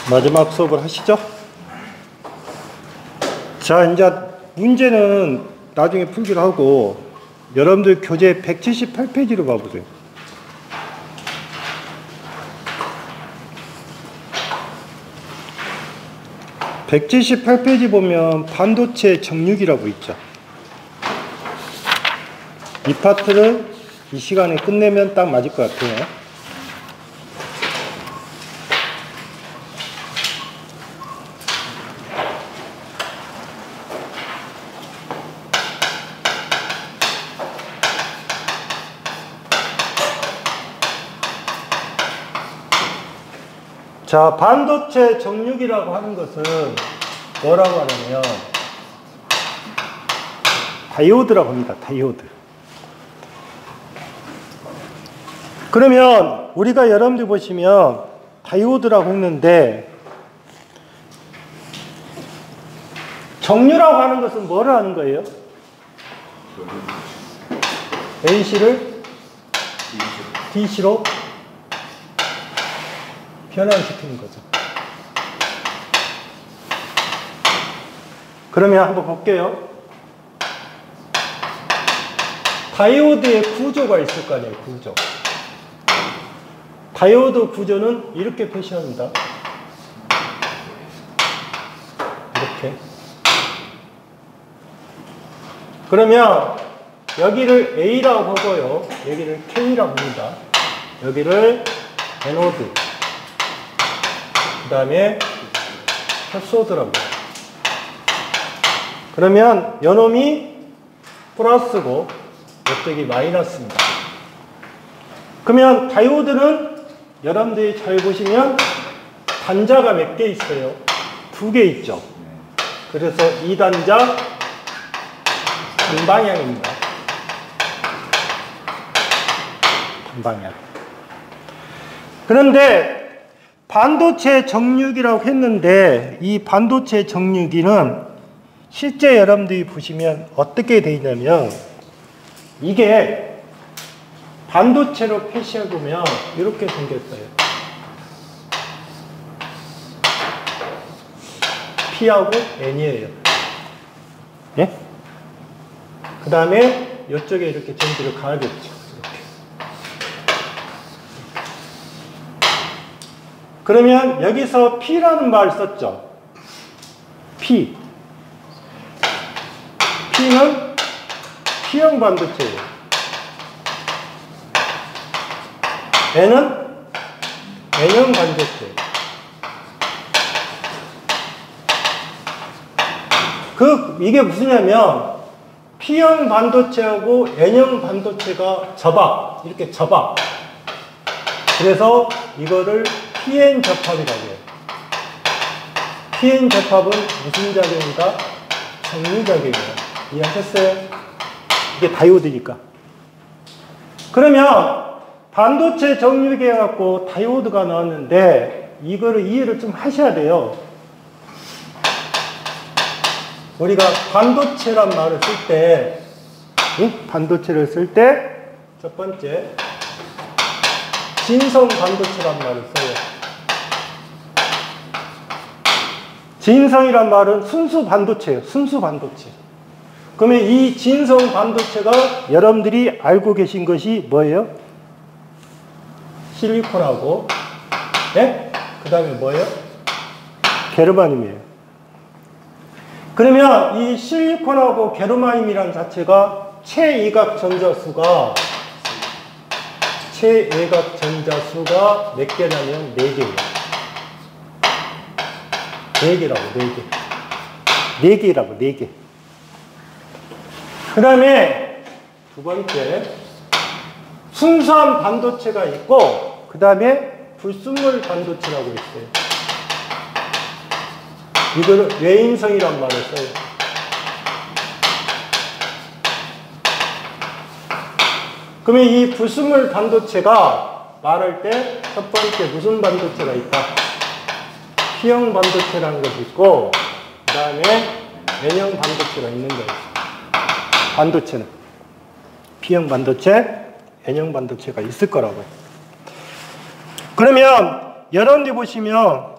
마지막 수업을 하시죠. 자, 이제 문제는 나중에 풀기로 하고 여러분들 교재 178페이지로 봐보세요. (178페이지) 보면 반도체 정육이라고 있죠. 이 파트를 이 시간에 끝내면 딱 맞을 것 같아요. 자, 반도체 정육이라고 하는 것은 뭐라고 하냐면 다이오드라고 합니다. 다이오드. 그러면 우리가 여러분들 보시면 다이오드라고 했는데 정류라고 하는 것은 뭐를 하는 거예요? AC를 DC로 변환시키는 거죠. 그러면 한번 볼게요. 다이오드의 구조가 있을 거 아니에요, 구조. 다이오드 구조는 이렇게 표시합니다. 이렇게. 그러면 여기를 A라고 하고요. 여기를 K라고 합니다. 여기를 에노드. 그 다음에 캐소드라고. 그러면 요놈이 플러스고 이쪽이 마이너스입니다. 그러면 다이오드는 여러분들이 잘 보시면 단자가 몇 개 있어요? 2개 있죠. 그래서 이 단자 반방향입니다. 반방향. 그런데 반도체 정육이라고 했는데 이 반도체 정육이는 실제 여러분들이 보시면 어떻게 되어 있냐면 이게 반도체로 표시해 보면 이렇게 생겼어요. P하고 N이에요. 예? 그 다음에 이쪽에 이렇게 전지를 가야겠죠. 이렇게. 그러면 여기서 P라는 말을 썼죠. P. P는 P형 반도체예요. N은 N형 반도체. 이게 무슨냐면 P형 반도체하고 N형 반도체가 접합. 이렇게 접합. 그래서 이거를 PN 접합이라고 해요. PN 접합은 무슨 작용이다? 정류작용이에요. 이해하셨어요? 이게 다이오드니까. 그러면 반도체 정육이 해갖고 다이오드가 나왔는데 이거를 이해를 좀 하셔야 돼요. 우리가 반도체란 말을 쓸 때, 반도체를 쓸 때 첫 번째 진성 반도체란 말을 써요. 진성이란 말은 순수 반도체예요. 순수 반도체. 그러면 이 진성 반도체가 여러분들이 알고 계신 것이 뭐예요? 실리콘하고, 네? 그 다음에 뭐예요? 게르마늄이에요. 그러면 이 실리콘하고 게르마늄이라는 자체가 최이각 전자수가 몇 개냐면 4개예요. 4개라고, 4개. 4개라고, 4개. 그 다음에 두 번째, 순수한 반도체가 있고, 그 다음에 불순물 반도체라고 있어요. 이거는 외인성이란 말을 써요. 그러면 이 불순물 반도체가 말할 때 첫 번째 무슨 반도체가 있다? P형 반도체라는 것이 있고, 그 다음에 N형 반도체가 있는 거예요. 반도체는 P형 반도체, N형 반도체가 있을 거라고요. 그러면 여러분들 보시면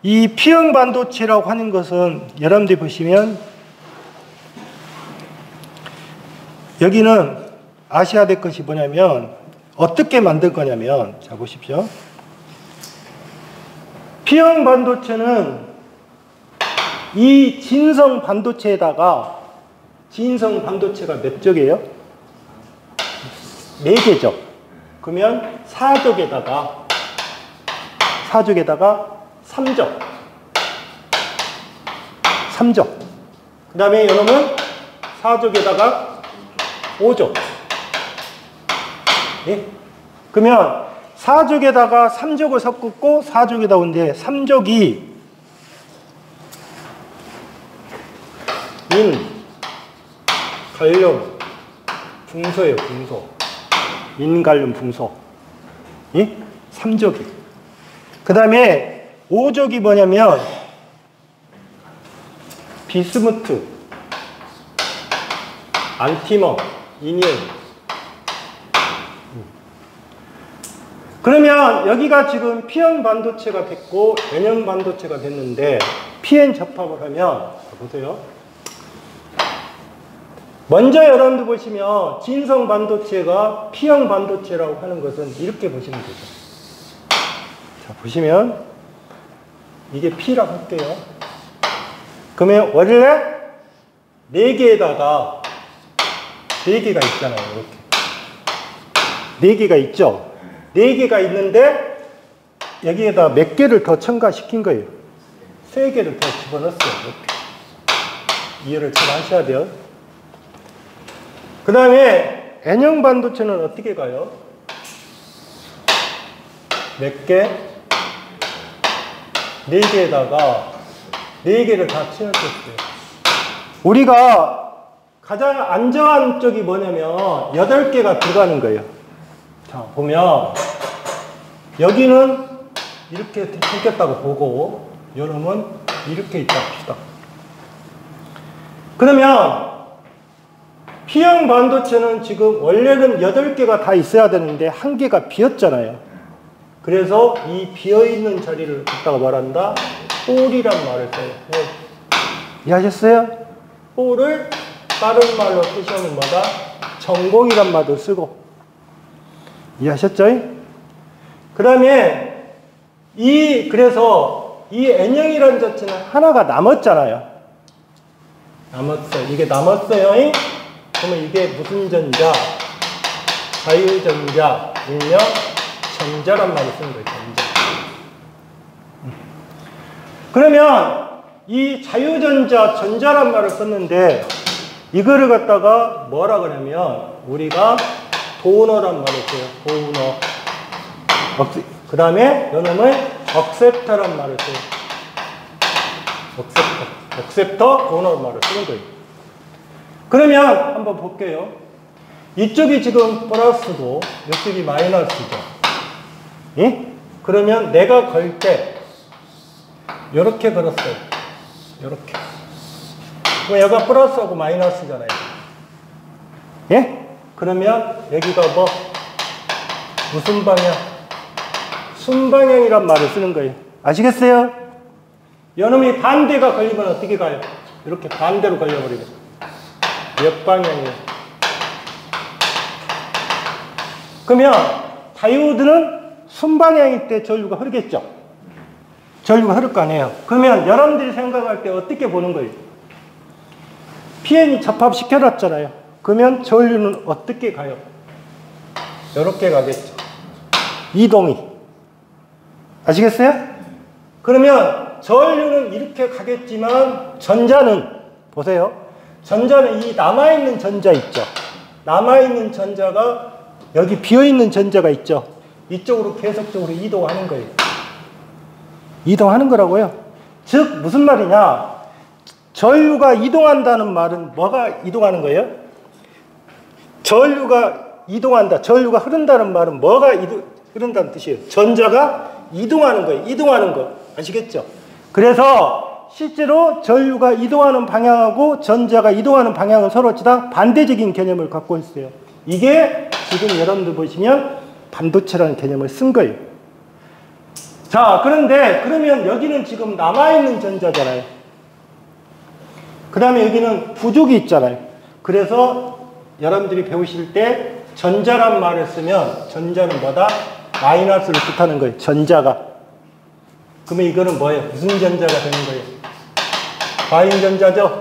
이 P형 반도체라고 하는 것은 여러분들이 보시면 여기는 아셔야 될 것이 뭐냐면 어떻게 만들 거냐면 자 보십시오. P형 반도체는 이 진성 반도체에다가 진성 반도체가 몇 쪽이에요? 4개죠. 그러면 4족에다가 3족. 3족. 그 다음에 이놈은 4족에다가 5족. 예? 그러면 4족에다가 3족을 섞고 4족에다 온데 3족이 인, 갈륨, 붕소예요. 붕소. 인, 갈륨, 붕소. 예? 3족이. 그 다음에 5족이 뭐냐면 비스무트, 안티머, 인일. 그러면 여기가 지금 P형 반도체가 됐고 N형 반도체가 됐는데 PN 접합을 하면 보세요. 먼저 여러분들 보시면 진성 반도체가 P형 반도체라고 하는 것은 이렇게 보시면 되죠. 자, 보시면 이게 P라고 할게요. 그러면 원래 4개에다가 4개가 있잖아요. 이렇게 4개가 있죠. 4개가 있는데 여기에다 몇 개를 더 첨가시킨 거예요. 3개를 더 집어넣었어요. 이렇게. 이해를 잘 하셔야 돼요. 그 다음에 N형 반도체는 어떻게 가요? 몇 개? 4개에다가 4개를 다 채웠었어요. 우리가 가장 안정한 쪽이 뭐냐면 8개가 들어가는 거예요. 자, 보면 여기는 이렇게 생겼다고 보고 요놈은 이렇게 있다 합시다. 그러면 P형 반도체는 지금 원래는 8개가 다 있어야 되는데 1개가 비었잖아요. 그래서 이 비어있는 자리를 갖다가 말한다? 홀이란 말을 써요. 홀. 이해하셨어요? 홀을 다른 말로 표시하는 뭐다? 전공이란 말도 쓰고. 이해하셨죠? 그 다음에 그래서 이 N형이라는 자체는 하나가 남았잖아요. 남았어요. 이게 남았어요. 그러면 이게 무슨 전자? 자유전자, 일명 전자란 말을 쓰는 거예요. 전자. 그러면 이 자유전자, 전자란 말을 썼는데 이거를 갖다가 뭐라 그러면 우리가 도너란 말을 써요. 도너. 그 다음에 요놈을 억셉터란 말을 써요. 억셉터, 도너 말을 쓰는 거예요. 그러면 한번 볼게요. 이쪽이 지금 플러스고 이쪽이 마이너스죠. 예? 그러면 내가 걸 때 이렇게 걸었어요. 이렇게. 그럼 여기가 플러스하고 마이너스잖아요. 예? 그러면 여기가 뭐 무슨 방향? 순방향이란 말을 쓰는 거예요. 아시겠어요? 요놈이 반대가 걸리면 어떻게 가요? 이렇게 반대로 걸려버리고 역방향이에요. 그러면 다이오드는 순방향일 때 전류가 흐르겠죠? 전류가 흐를 거 아니에요. 그러면 여러분들이 생각할 때 어떻게 보는 거예요? PN이 접합시켜놨잖아요. 그러면 전류는 어떻게 가요? 이렇게 가겠죠. 이동이. 아시겠어요? 그러면 전류는 이렇게 가겠지만 전자는 보세요. 전자는 이 남아있는 전자 있죠. 남아있는 전자가 여기 비어있는 전자가 있죠. 이쪽으로 계속적으로 이동하는 거예요. 이동하는 거라고요. 즉 무슨 말이냐? 전류가 이동한다는 말은 뭐가 이동하는 거예요? 전류가 이동한다. 전류가 흐른다는 말은 뭐가 흐른다는 뜻이에요. 전자가 이동하는 거예요. 이동하는 거. 아시겠죠? 그래서 실제로 전류가 이동하는 방향하고 전자가 이동하는 방향은 서로 다 반대적인 개념을 갖고 있어요. 이게 지금 여러분들 보시면 반도체라는 개념을 쓴 거예요. 자, 그런데 그러면 여기는 지금 남아있는 전자잖아요. 그 다음에 여기는 부족이 있잖아요. 그래서 여러분들이 배우실 때 전자란 말을 쓰면 전자는 뭐다? 마이너스를 뜻하는 거예요. 전자가. 그러면 이거는 뭐예요? 무슨 전자가 되는 거예요? 과잉 전자죠?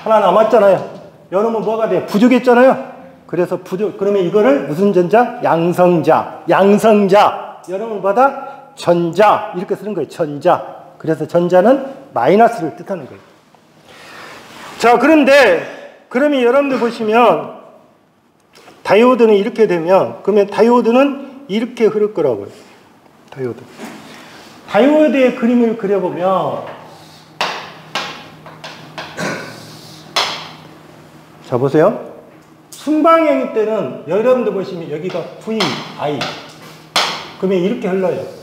하나 남았잖아요. 여러분 뭐가 돼요? 부족했잖아요. 그래서 부족, 그러면 이거를 무슨 전자? 양성자. 양성자. 여러분 뭐다? 전자. 이렇게 쓰는 거예요. 전자. 그래서 전자는 마이너스를 뜻하는 거예요. 자, 그런데 그러면 여러분들 보시면 다이오드는 이렇게 되면 그러면 다이오드는 이렇게 흐를 거라고요. 다이오드. 다이오드의 그림을 그려보면 자, 보세요. 순방향일 때는 여러분들 보시면 여기가 V, I. 그러면 이렇게 흘러요.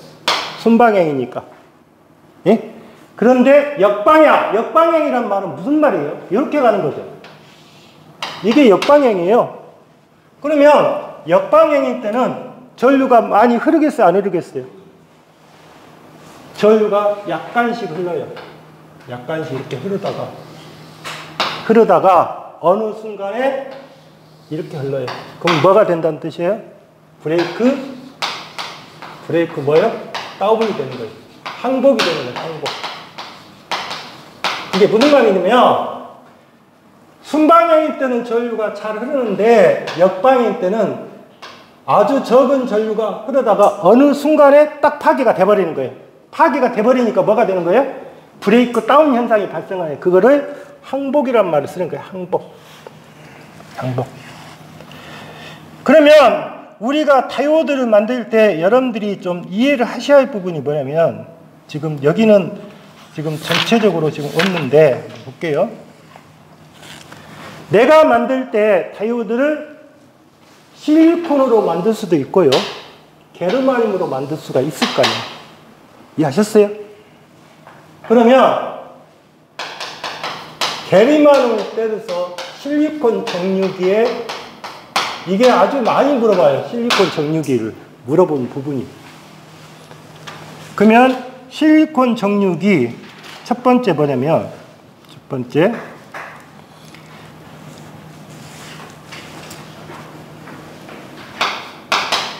순방향이니까. 예? 그런데 역방향이란 말은 무슨 말이에요? 이렇게 가는 거죠. 이게 역방향이에요. 그러면 역방향일 때는 전류가 많이 흐르겠어요? 안 흐르겠어요? 전류가 약간씩 흘러요. 약간씩 이렇게 흐르다가 어느 순간에 이렇게 흘러요. 그럼 뭐가 된다는 뜻이에요? 브레이크 뭐예요? 다운이 되는 거예요. 항복이 되는 거예요. 항복. 이게 무슨 말이냐면 순방향일 때는 전류가 잘 흐르는데 역방향일 때는 아주 적은 전류가 흐르다가 어느 순간에 딱 파괴가 돼버리는 거예요. 파괴가 돼버리니까 뭐가 되는 거예요? 브레이크 다운 현상이 발생하요. 그거를 항복이란 말을 쓰는 거예요. 항복. 그러면 우리가 다이오드를 만들 때 여러분들이 좀 이해를 하셔야 할 부분이 뭐냐면 지금 여기는 지금 전체적으로 지금 없는데 볼게요. 내가 만들 때 다이오드를 실리콘으로 만들 수도 있고요. 게르마늄으로 만들 수가 있을 거 아니에요. 이해하셨어요? 그러면 게르마늄을 때려서 실리콘 정유기에 이게 아주 많이 물어봐요. 실리콘 정유기를 물어본 부분이. 그러면 실리콘 정유기 첫 번째 뭐냐면 첫 번째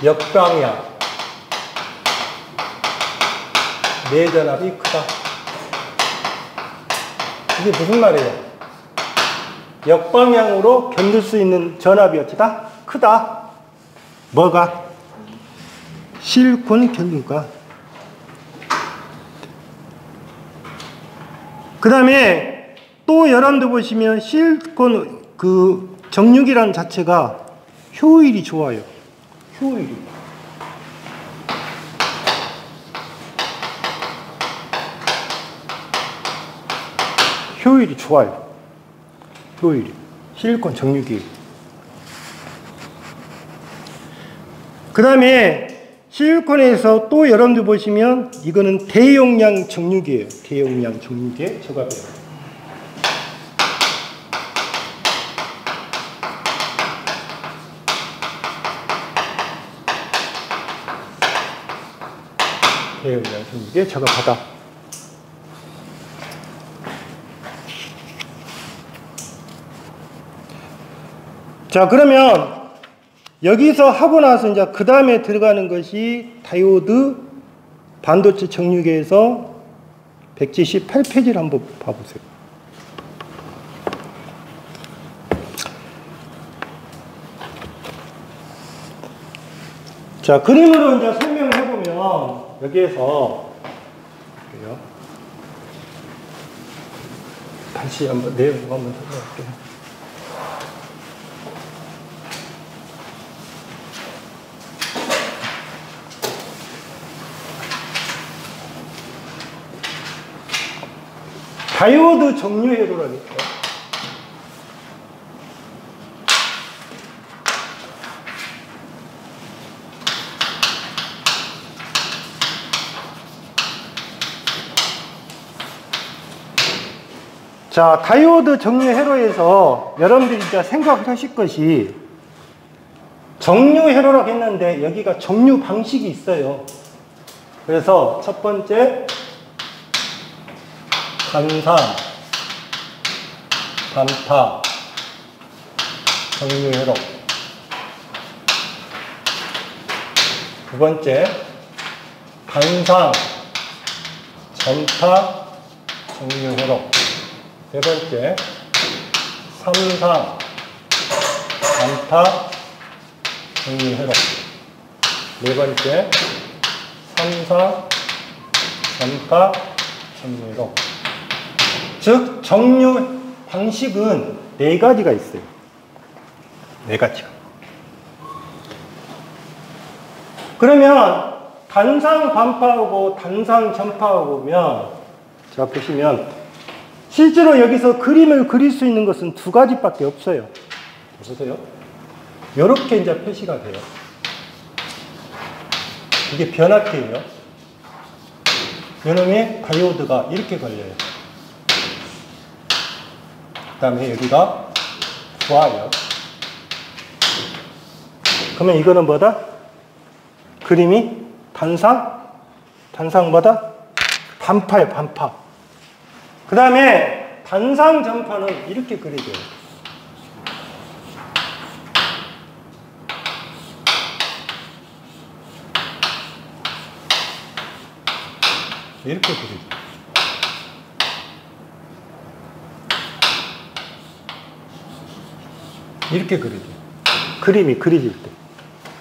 역방향 내전압이 크다. 이게 무슨 말이에요? 역방향으로 견딜 수 있는 전압이 어쩌다? 크다. 뭐가? 실리콘 견딜까? 그 다음에 또 여러분들 보시면 실리콘 그 정유기라는 자체가 효율이 좋아요. 효율이 좋아요. 실리콘 정유기. 그 다음에 실리콘에서 또 여러분들 보시면 이거는 대용량 정유기예요. 대용량 정유기의 저값이에요. 대용량 정유기에 저값하다. 자, 그러면 여기서 하고 나서 이제 그 다음에 들어가는 것이 다이오드 반도체 정유기에서 178페이지를 한번 봐보세요. 자, 그림으로 이제 설명을 해보면 여기에서 다시 한번 내용 한번 설명할게요. 다이오드 정류 회로라니까. 자, 다이오드 정류 회로에서 여러분들이 이제 생각을 하실 것이 정류 회로라고 했는데 여기가 정류 방식이 있어요. 그래서 첫 번째 단상, 단파, 정유회로. 두 번째 단상, 전파, 정유회로. 세 번째 삼상, 단파, 정유회로. 네 번째 삼상, 전파, 정유회로. 즉 정유 방식은 네 가지가 있어요. 네 가지가. 그러면 단상 반파하고 단상 전파하고 보면, 자 보시면 실제로 여기서 그림을 그릴 수 있는 것은 두 가지밖에 없어요. 보세요. 이렇게 이제 표시가 돼요. 이게 변압기예요. 이놈의 다이오드가 이렇게 걸려요. 그 다음에 여기가 와요. 그러면 이거는 뭐다? 그림이 단상? 단상 뭐다? 반파예요, 반파. 그 다음에 단상 전파는 이렇게 그려져요. 이렇게 그려져요. 이렇게 그려져요. 그림이 그려질 때.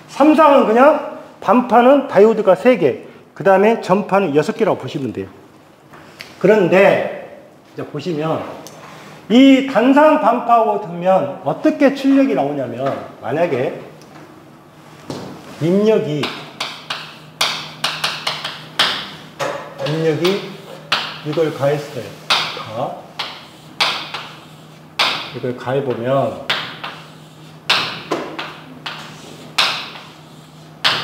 삼상은 그냥 반파는 다이오드가 3개, 그 다음에 전파는 6개라고 보시면 돼요. 그런데 이제 보시면 이 단상 반파하고 두면 어떻게 출력이 나오냐면, 만약에 입력이 이걸 가했어요. 이걸 가해보면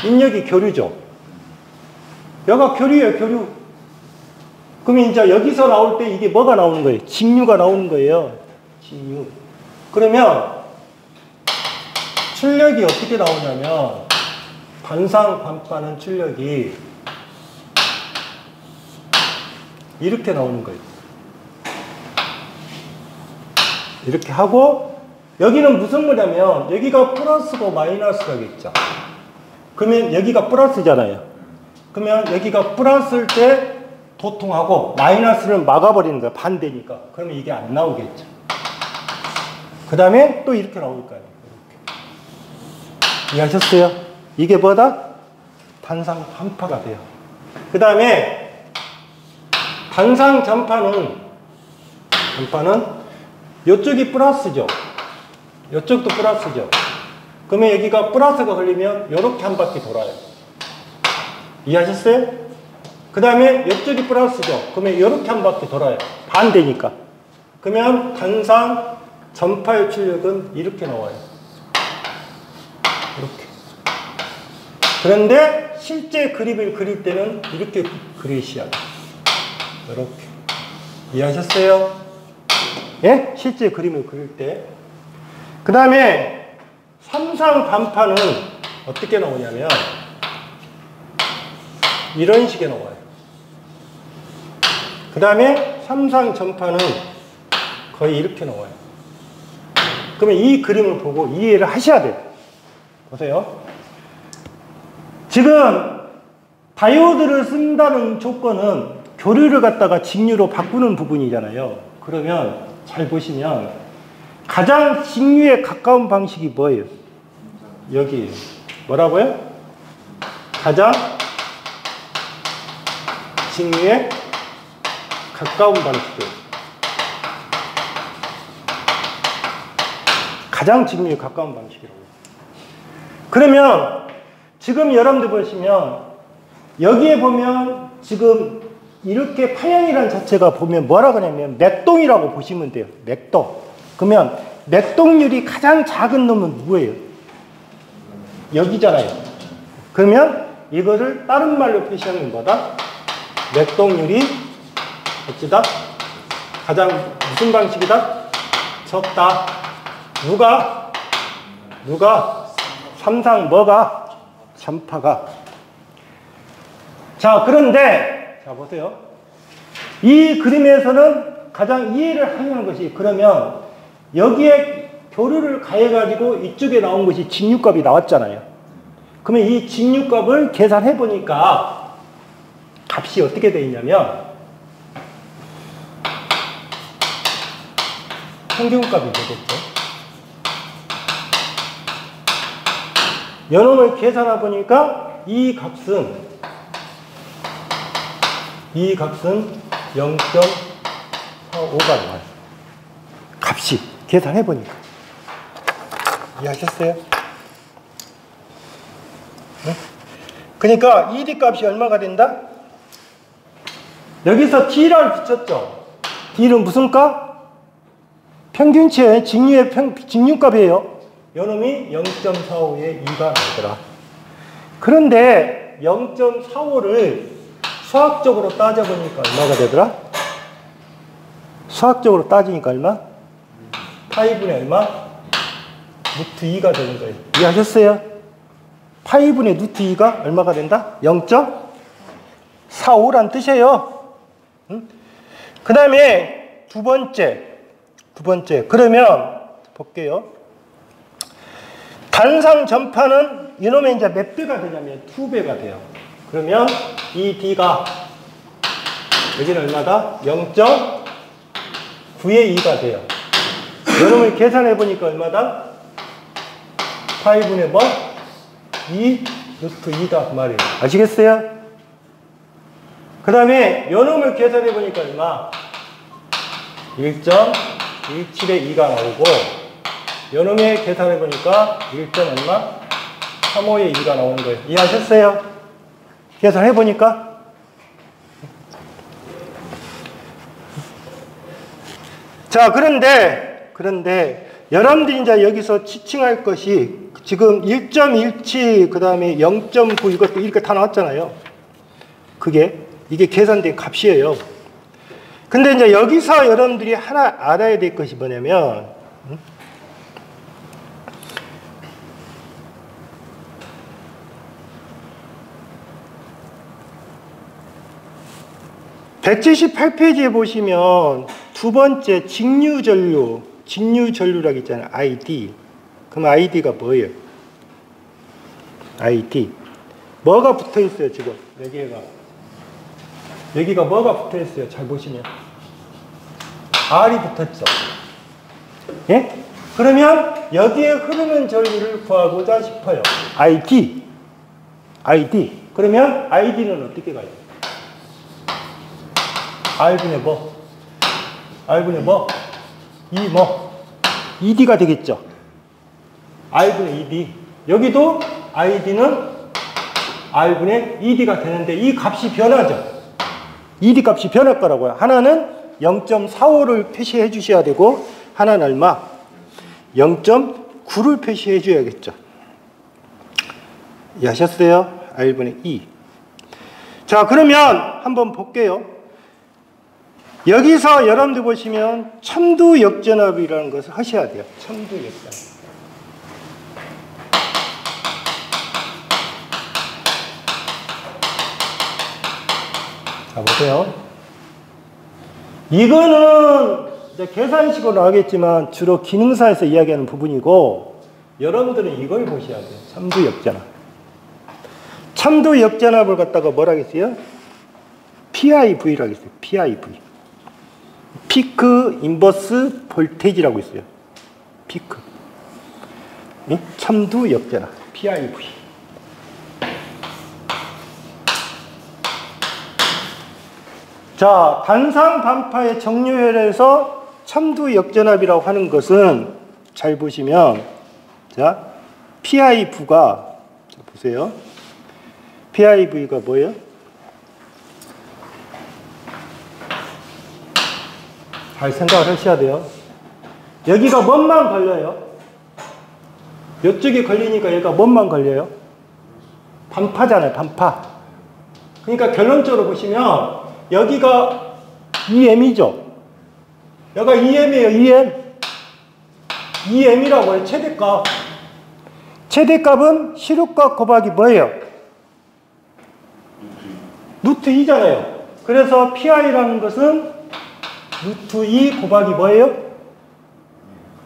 입력이 교류죠. 여기가 교류예요, 교류. 그러면 이제 여기서 나올 때 이게 뭐가 나오는 거예요? 직류가 나오는 거예요. 직류. 그러면 출력이 어떻게 나오냐면, 단상 반파는 출력이 이렇게 나오는 거예요. 이렇게 하고, 여기는 무슨 거냐면 여기가 플러스고 마이너스가 있죠. 그러면 여기가 플러스잖아요. 그러면 여기가 플러스일 때 도통하고 마이너스를 막아버리는 거야. 반대니까. 그러면 이게 안 나오겠죠. 그 다음에 또 이렇게 나올 거예요. 이렇게. 이해하셨어요? 이게 뭐다? 단상 반파가 돼요. 그 다음에 단상 전파는 이쪽이 플러스죠. 이쪽도 플러스죠. 그러면 여기가 플러스가 걸리면 이렇게 한 바퀴 돌아요. 이해하셨어요? 그 다음에 이쪽이 플러스죠. 그러면 이렇게 한 바퀴 돌아요. 반대니까. 그러면 단상 전파의 출력은 이렇게 나와요. 이렇게. 그런데 실제 그림을 그릴 때는 이렇게 그리셔야 돼요. 이렇게. 이해하셨어요? 예? 실제 그림을 그릴 때. 그 다음에 삼상 반파는 어떻게 나오냐면 이런 식의 나와요. 그 다음에 삼상 전파는 거의 이렇게 나와요. 그러면 이 그림을 보고 이해를 하셔야 돼요. 보세요. 지금 다이오드를 쓴다는 조건은 교류를 갖다가 직류로 바꾸는 부분이잖아요. 그러면 잘 보시면 가장 직류에 가까운 방식이 뭐예요? 여기에요. 뭐라고요? 가장 직류에 가까운 방식이에요. 가장 직류에 가까운 방식이라고. 그러면 지금 여러분들 보시면 여기에 보면 지금 이렇게 파형이라는 자체가 보면 뭐라고 하냐면 맥동이라고 보시면 돼요. 맥동. 그러면 맥동률이 가장 작은 놈은 누구예요? 여기잖아요. 그러면 이거를 다른 말로 표시하는 거다. 맥동률이 어찌다? 가장 무슨 방식이다? 적다. 누가? 삼상 뭐가? 전파가. 자, 그런데, 자, 보세요. 이 그림에서는 가장 이해를 하는 것이, 그러면 여기에 교류를 가해가지고 이쪽에 나온 것이 직류값이 나왔잖아요. 그러면 이 직류값을 계산해 보니까 값이 어떻게 되어 있냐면 평균값이 되겠죠. 요놈을 계산해 보니까 이 값은 0.45가 나와요. 값이 계산해 보니까. 이해하셨어요? 네? 그러니까 ED 값이 얼마가 된다? 여기서 D를 붙였죠. D는 무슨 값? 평균치의 직류값이에요. 요놈이 0.45에 2가 나오더라. 그런데 0.45를 수학적으로 따져보니까 얼마가 되더라? 수학적으로 따지니까 얼마? 파이분의 얼마? 루트 2가 되는 거예요. 이해하셨어요? 파이분의 루트 2가 얼마가 된다? 0.45란 뜻이에요. 응? 그 다음에 두 번째. 그러면 볼게요. 단상 전파는 이놈의 이제 몇 배가 되냐면 2배가 돼요. 그러면 이 D가 여기는 얼마다? 0.9의 2가 돼요. 이놈을 계산해 보니까 얼마다? 파이분의 뭐? 2 루트 2다 그 말이에요. 아시겠어요? 그 다음에 요놈을 계산해 보니까 얼마? 1.17의 2가 나오고 요놈의 계산해 보니까 1. 얼마? 35의 2가 나오는 거예요. 이해하셨어요? 계산해 보니까 자, 그런데 여러분들이 이제 여기서 지칭할 것이 지금 1.17 그 다음에 0.9 이것도 이렇게 다 나왔잖아요. 이게 계산된 값이에요. 근데 이제 여기서 여러분들이 하나 알아야 될 것이 뭐냐면 178페이지에 보시면 두 번째 직류전류라고 있잖아요. ID. 그럼 ID가 뭐예요? ID. 뭐가 붙어 있어요, 지금? 여기가 뭐가 붙어 있어요? 잘 보시면. R이 붙었죠. 예? 그러면 여기에 흐르는 전류를 구하고자 싶어요. ID. 그러면 ID는 어떻게 가요? R분의 뭐? ED가 되겠죠. R분의 ED. 여기도 ID는 R분의 ED가 되는데 이 값이 변하죠. ED 값이 변할 거라고요. 하나는 0.45를 표시해 주셔야 되고 하나는 얼마? 0.9를 표시해 줘야겠죠. 이해하셨어요? R분의 E. 자, 그러면 한번 볼게요. 여기서 여러분들 보시면 첨두 역전압이라는 것을 하셔야 돼요. 첨두 역전압. 자, 보세요. 이거는 이제 계산식으로 나오겠지만 주로 기능사에서 이야기하는 부분이고 여러분들은 이걸 보셔야 돼요. 첨두 역전압. 첨두 역전압을 갖다가 뭐라 했어요? PIV라고 했어요. PIV. 피크 인버스 볼테이지라고 있어요. 피크. 첨두 역전압. PIV. 자, 단상 반파의 정류혈에서 첨두 역전압이라고 하는 것은 잘 보시면 자, PIV가 자, 보세요. PIV가 뭐예요? 잘 생각을 하셔야 돼요. 여기가 뭔만 걸려요? 이쪽이 걸리니까 얘가 뭔만 걸려요? 반파잖아요, 반파. 그러니까 결론적으로 보시면 여기가 EM이죠. 여기가 EM이에요, EM. EM이라고 해요, 최대값. 최대값은 시력값 곱하기 뭐예요? 루트 2잖아요. 그래서 PI라는 것은 루트 2 곱하기 뭐예요?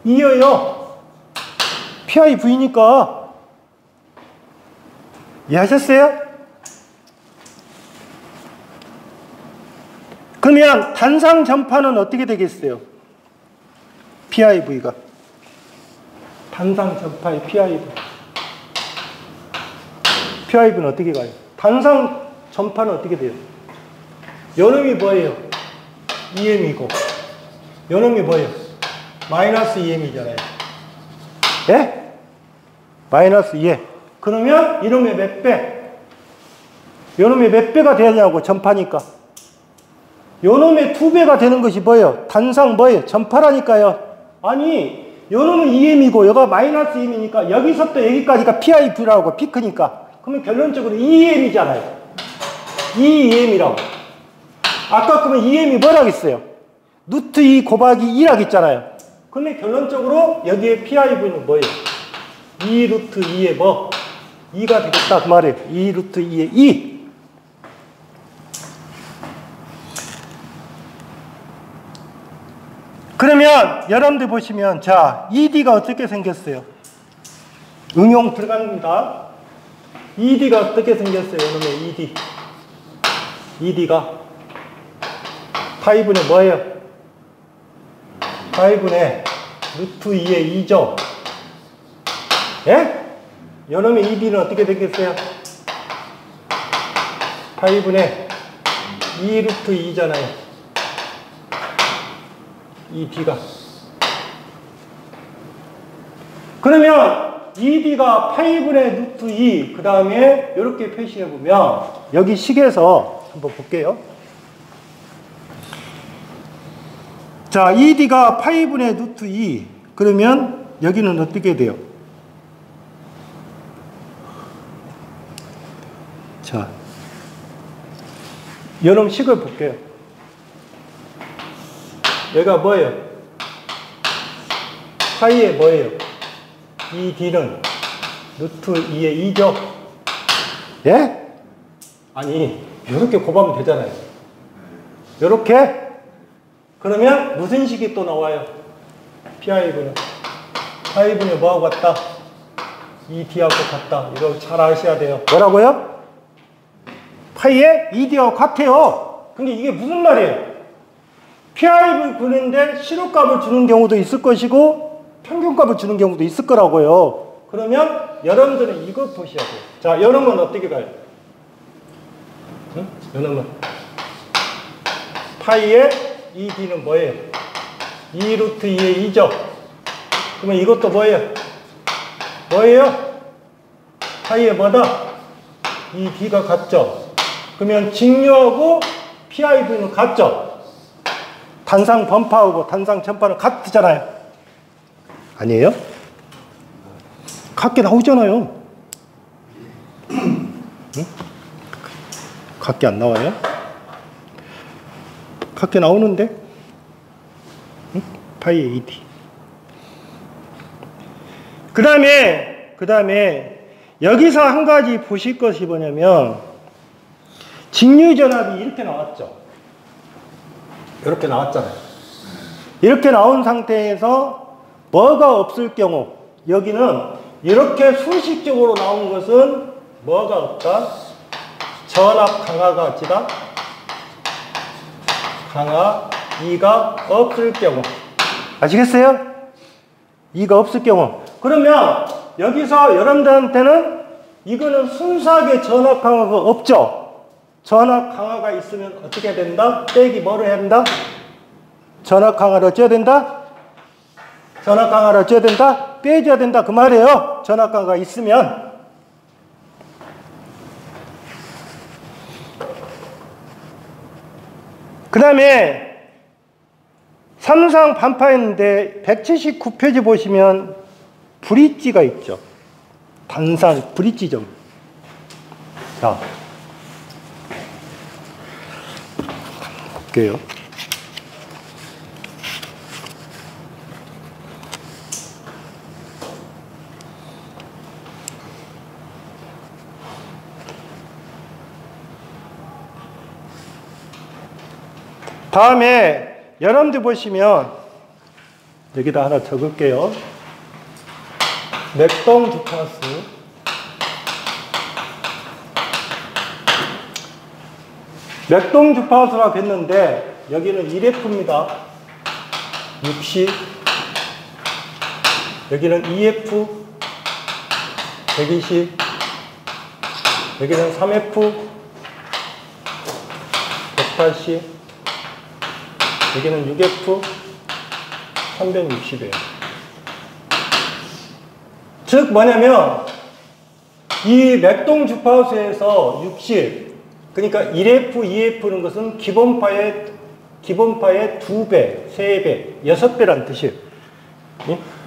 2예요. PI V니까. 이해하셨어요? 그러면 단상 전파는 어떻게 되겠어요? PIV가. 단상 전파의 PIV. PIV는 어떻게 가요? 단상 전파는 어떻게 돼요? 요놈이 뭐예요? EM이고. 요놈이 뭐예요? 마이너스 EM이잖아요. 예? 마이너스 2. 그러면 이놈의 몇 배? 요놈의 몇 배가 되냐고, 전파니까. 요놈의 2배가 되는 것이 뭐예요? 단상 뭐예요? 전파라니까요. 아니, 요놈은 EM이고, 여가 마이너스 EM이니까, 여기서부터 여기까지가 PIV라고, 피크니까. 그러면 결론적으로 EM이잖아요. EM이라고. 아까 그러면 EM이 뭐라고 했어요? 루트 2 곱하기 2라고 했잖아요. 그러면 결론적으로 여기에 PIV는 뭐예요? 2 루트 2에 뭐? 2가 되겠다 그 말이에요. 2 루트 2에 2. 그러면 여러분들 보시면 자 ED가 어떻게 생겼어요? 응용 들어갑니다. ED가 어떻게 생겼어요? 이놈의 ED. ED가 파이분의 뭐예요? 파이분의 루트 2의 2죠. 예? 요놈의 ED는 어떻게 되겠어요? 파이분의 2 루트 2잖아요. ED가. 그러면 ED가 8분의 루트 2, 그 다음에 이렇게 표시해 보면 여기 식에서 한번 볼게요. 자, ED가 8분의 루트 2, 그러면 여기는 어떻게 돼요? 자, 이놈 식을 볼게요. 얘가 뭐예요? 파이에 뭐예요? ED는 루트 2의 2죠? 예? 아니, 이렇게 곱하면 되잖아요. 이렇게? 그러면 무슨 식이 또 나와요? PIV는? 파이분이 뭐하고 같다? ED하고 같다. 이거 잘 아셔야 돼요. 뭐라고요? 파이에 ED하고 같아요. 근데 이게 무슨 말이에요? PIV 구는데 시료값을 주는 경우도 있을 것이고 평균값을 주는 경우도 있을 거라고요. 그러면 여러분들은 이거 보셔야 돼요. 자, 여러분은 어떻게 가요? 응? 여러분 파이의 ED는 뭐예요? 2 루트 2의 2죠. 그러면 이것도 뭐예요? 뭐예요? 파이의 뭐다? ED가 같죠. 그러면 직류하고 PIV는 같죠. 단상 번파하고 단상 전파는 같잖아요. 아니에요? 같게 나오잖아요. 응? 같게 안 나와요? 같게 나오는데? 응? 파이의 ED. 그 다음에 여기서 한 가지 보실 것이 뭐냐면 직류전압이 이렇게 나왔죠. 이렇게 나왔잖아요. 이렇게 나온 상태에서 뭐가 없을 경우 여기는 이렇게 수식적으로 나온 것은 뭐가 없다? 전압 강화가 어찌다? 강화 2가 없을 경우. 아시겠어요? 2가 없을 경우. 그러면 여기서 여러분들한테는 이거는 순수하게 전압 강화가 없죠. 전압 강화가 있으면 어떻게 된다? 빼기 뭐를 해야 된다? 전압 강화를 어째야 된다? 전압 강화를 어째야 된다? 빼줘야 된다. 그 말이에요. 전압 강화가 있으면. 그 다음에 삼상 반파했는데 179페이지 보시면 브릿지가 있죠. 단상 브릿지점. 자. 볼게요. 다음에 여러분들 보시면 여기다 하나 적을게요. 맥동 주파수. 맥동 주파수라고 했는데 여기는 1F입니다. 60. 여기는 2F. 120. 여기는 3F. 180. 여기는 6F. 360이에요. 즉 뭐냐면 이 맥동 주파수에서 60, 그러니까 1F, 2F는 것은 기본파의 2배, 3배, 6배란 뜻이에요.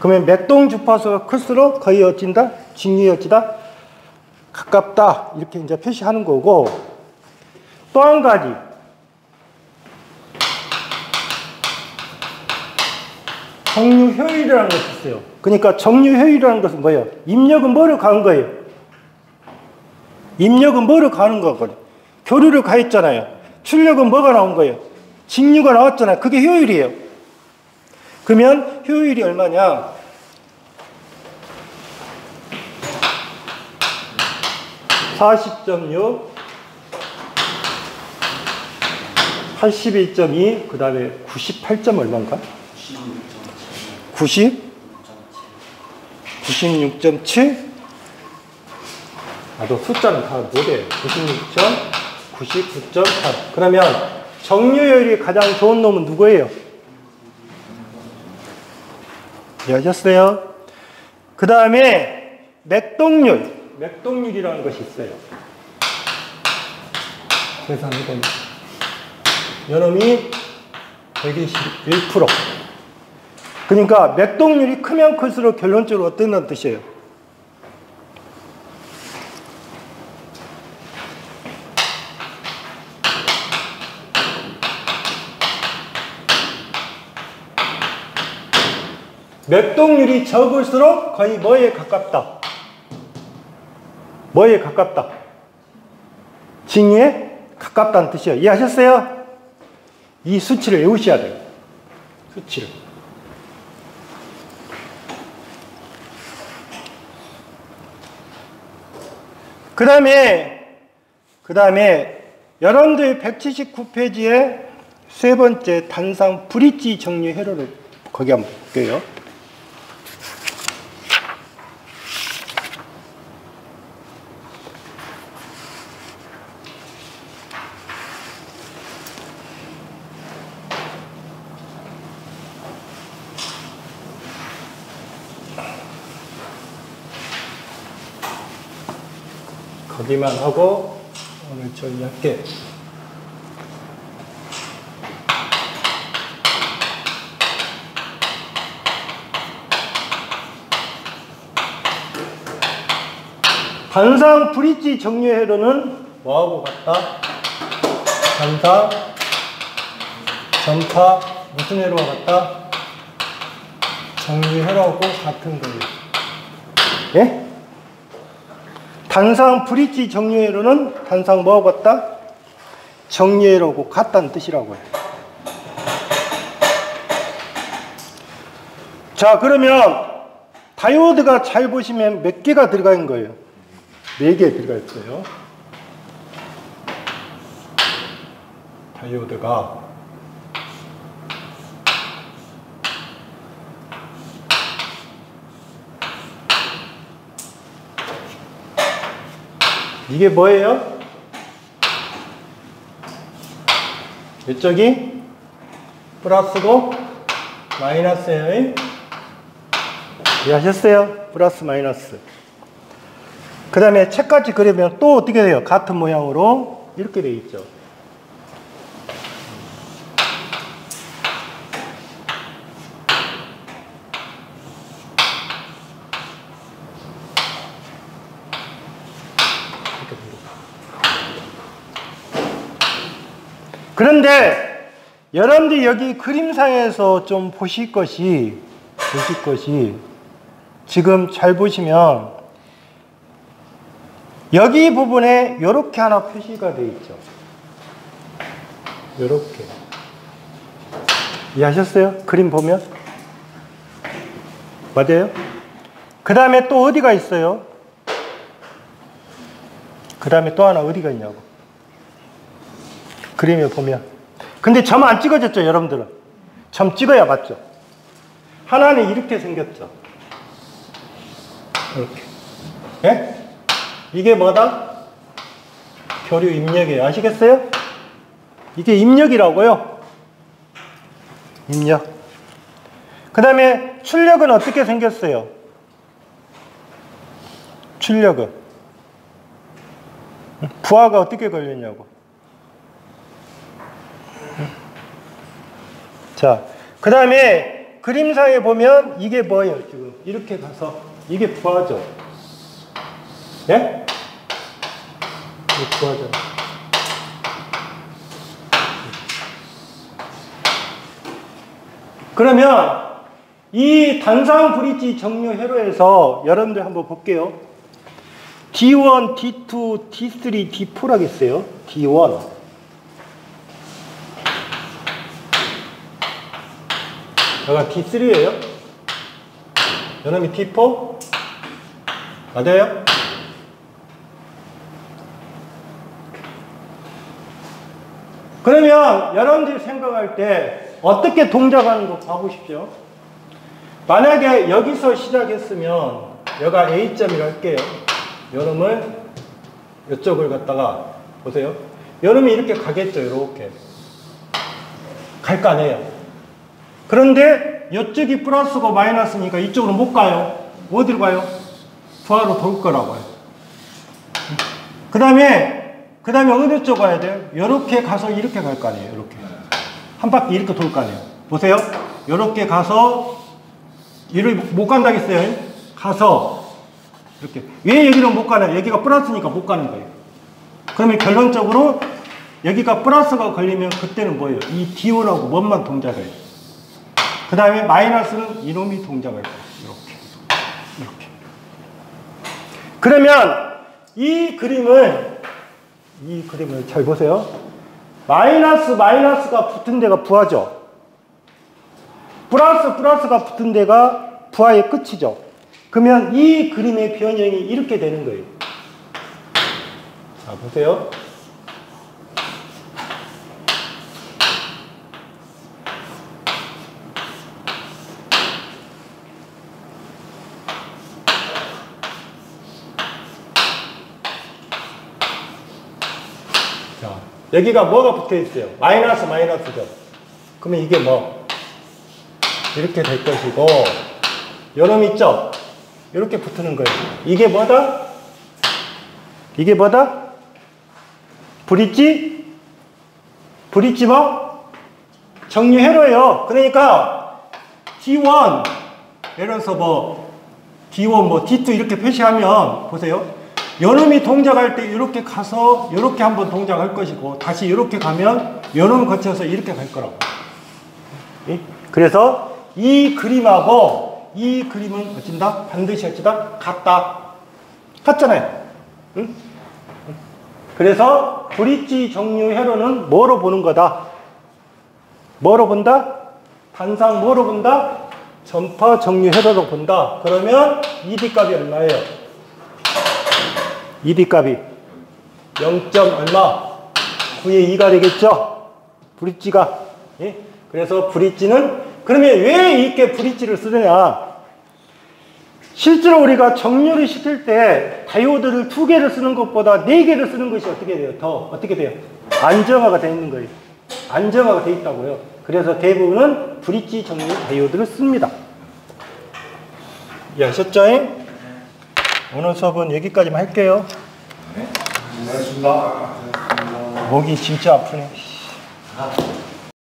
그러면 맥동 주파수가 클수록 거의 어찐다? 직류에 어찌다? 가깝다. 이렇게 이제 표시하는 거고, 또 한 가지. 정류 효율이라는 것이 있어요. 그러니까 정류 효율이라는 것은 뭐예요? 입력은 뭐를 가는 거예요? 입력은 뭐를 가는 거거든요. 교류를 가했잖아요. 출력은 뭐가 나온 거예요? 직류가 나왔잖아요. 그게 효율이에요. 그러면 효율이 얼마냐? 40.6, 81.2, 그 다음에 98점 얼마인가? 96.7? 나도 숫자는 다 못해요. 99.8. 그러면 정류효율이 가장 좋은 놈은 누구예요? 이해하셨어요? 그 다음에 맥동률이라는 것이 있어요. 계산해보면 요놈이 121%. 그러니까 맥동률이 크면 클수록 결론적으로 어떤 뜻이에요? 맥동률이 적을수록 거의 뭐에 가깝다? 뭐에 가깝다? 직류에 가깝다는 뜻이에요. 이해하셨어요? 이 수치를 외우셔야 돼요. 수치를. 그 다음에 여러분들 179페이지에 세 번째 단상 브릿지 정류 회로를 거기 한번 볼게요. 거기만 하고 오늘 저희 할게. 단상 브릿지 정류 회로는 뭐하고 같다? 단상 전파 무슨 회로와 같다? 정류 회로하고 같은 거예요. 예? 단상 브릿지 정류회로는 단상 뭐하고 같다? 정류회로하고 같다는 뜻이라고 해요. 자, 그러면 다이오드가 잘 보시면 몇 개가 들어가 있는 거예요? 4개 들어가 있어요. 다이오드가 이게 뭐예요? 이쪽이 플러스고 마이너스예요. 이해하셨어요? 플러스 마이너스. 그 다음에 책같이 그리면 또 어떻게 돼요? 같은 모양으로 이렇게 되어 있죠. 그런데 여러분들이 여기 그림상에서 좀 보실 것이 지금 잘 보시면 여기 부분에 이렇게 하나 표시가 되어 있죠. 이렇게. 이해하셨어요? 그림 보면? 맞아요? 그 다음에 또 어디가 있어요? 그 다음에 또 하나 어디가 있냐고. 그림에 보면. 근데 점 안 찍어졌죠, 여러분들은? 점 찍어야 맞죠? 하나는 이렇게 생겼죠. 이렇게. 예? 이게 뭐다? 교류 입력이에요. 아시겠어요? 이게 입력이라고요. 입력. 그 다음에 출력은 어떻게 생겼어요? 출력은. 부하가 어떻게 걸렸냐고. 자, 그 다음에 그림상에 보면 이게 뭐예요, 지금? 이렇게 가서. 이게 부하죠. 예? 이게 부하죠. 그러면 이 단상 브릿지 정류 회로에서 여러분들 한번 볼게요. D1, D2, D3, D4 하겠어요. D1. 여기가 D3예요. 여러분이 D4? 맞아요? 그러면 여러분들이 생각할 때 어떻게 동작하는 거 봐보십시오. 만약에 여기서 시작했으면 여기가 A점이라 할게요. 요놈을 이쪽을 갖다가 보세요. 요놈이 이렇게 가겠죠. 이렇게 갈 거 아니에요. 그런데 이쪽이 플러스고 마이너스니까 이쪽으로 못 가요. 어디로 가요? 부하로 돌 거라고요. 그 다음에 어느 쪽 가야 돼요? 이렇게 가서 이렇게 갈 거 아니에요. 이렇게 한 바퀴 이렇게 돌 거 아니에요. 보세요. 이렇게 가서 이를 못 간다겠어요. 가서 이렇게. 왜 여기는 못 가나요? 여기가 플러스니까 못 가는 거예요. 그러면 결론적으로 여기가 플러스가 걸리면 그때는 뭐예요? 이 D1하고 뭔만 동작을 해요. 그 다음에 마이너스는 이놈이 동작을 해요. 이렇게. 그러면 이 그림을 잘 보세요. 마이너스가 붙은 데가 부하죠. 플러스가 붙은 데가 부하의 끝이죠. 그러면 이 그림의 변형이 이렇게 되는 거예요. 자, 보세요. 자, 여기가 뭐가 붙어 있어요? 마이너스죠. 그러면 이게 뭐? 이렇게 될 것이고, 요놈 있죠? 이렇게 붙는 거예요. 이게 뭐다? 브릿지 뭐? 정류 회로예요. 그러니까 D1, 예를 들어서 뭐 D1, 뭐 D2 이렇게 표시하면 보세요. 요놈이 동작할 때 이렇게 가서 이렇게 한번 동작할 것이고, 다시 이렇게 가면 요놈 거쳐서 이렇게 갈 거라고. 그래서 이 그림하고 이 그림은 어쩐다? 반드시 어쩌다? 같잖아요. 응? 그래서 브릿지 정류 회로는 뭐로 보는 거다? 뭐로 본다? 단상 뭐로 본다? 전파 정류 회로로 본다. 그러면 ED 값이 얼마예요? ED 값이 0. 얼마? 9의 2가 되겠죠? 브릿지가. 예? 그래서 브릿지는 그러면 왜 이렇게 브릿지를 쓰느냐? 실제로 우리가 정류를 시킬 때 다이오드를 2개를 쓰는 것보다 4개를 쓰는 것이 어떻게 돼요? 어떻게 돼요? 안정화가 되어 있는 거예요. 안정화가 되어 있다고요. 그래서 대부분은 브릿지 정류 다이오드를 씁니다. 이해하셨죠? 오늘 수업은 여기까지만 할게요. 네, 고맙습니다. 목이 진짜 아프네.